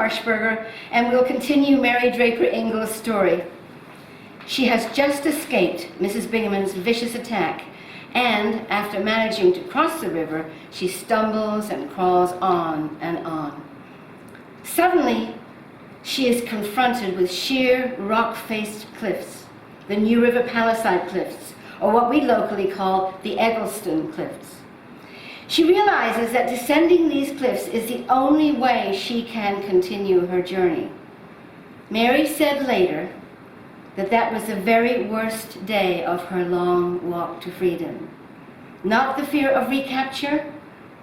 Harshberger, and we'll continue Mary Draper Ingles' story. She has just escaped Mrs. Bingham's vicious attack, and after managing to cross the river, she stumbles and crawls on and on. Suddenly, she is confronted with sheer rock-faced cliffs, the New River Palisade Cliffs, or what we locally call the Eggleston Cliffs. She realizes that descending these cliffs is the only way she can continue her journey. Mary said later that that was the very worst day of her long walk to freedom. Not the fear of recapture,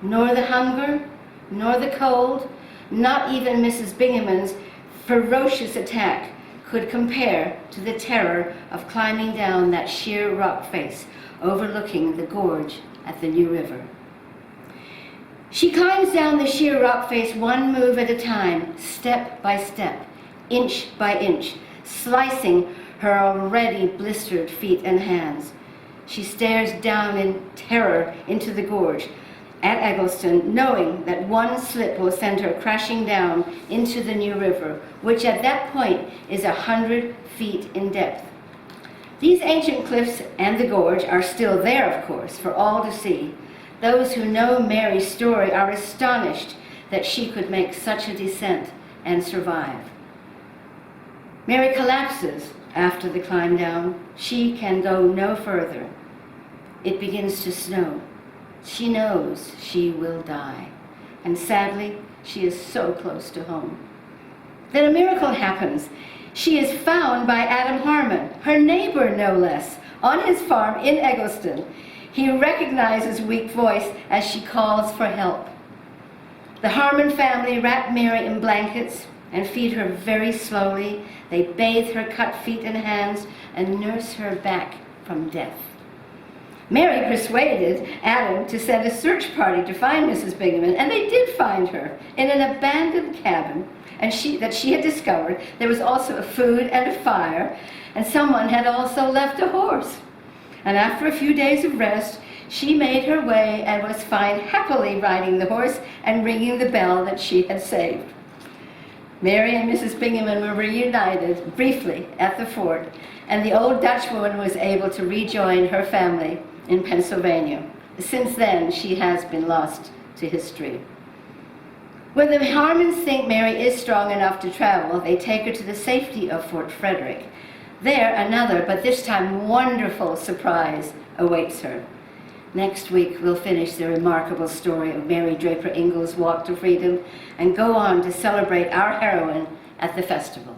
nor the hunger, nor the cold, not even Mrs. Bingham's ferocious attack could compare to the terror of climbing down that sheer rock face overlooking the gorge at the New River. She climbs down the sheer rock face one move at a time, step by step, inch by inch, slicing her already blistered feet and hands. She stares down in terror into the gorge at Eggleston, knowing that one slip will send her crashing down into the New River, which at that point is 100 feet in depth. These ancient cliffs and the gorge are still there, of course, for all to see. Those who know Mary's story are astonished that she could make such a descent and survive. Mary collapses after the climb down. She can go no further. It begins to snow. She knows she will die, and sadly, she is so close to home. Then a miracle happens. She is found by Adam Harmon, her neighbor no less, on his farm in Eggleston. He recognizes weak voice as she calls for help. The Harmon family wrap Mary in blankets and feed her very slowly. They bathe her cut feet and hands and nurse her back from death. Mary persuaded Adam to send a search party to find Mrs. Bingham, and they did find her in an abandoned cabin that she had discovered. There was also food and a fire, and someone had also left a horse. And after a few days of rest, she made her way and was found happily riding the horse and ringing the bell that she had saved. Mary and Mrs. Bingham were reunited briefly at the fort, and the old Dutch woman was able to rejoin her family in Pennsylvania. Since then, she has been lost to history. When the Harmons think Mary is strong enough to travel, they take her to the safety of Fort Frederick. There, another, but this time wonderful surprise awaits her. Next week, we'll finish the remarkable story of Mary Draper Ingles' walk to freedom and go on to celebrate our heroine at the festival.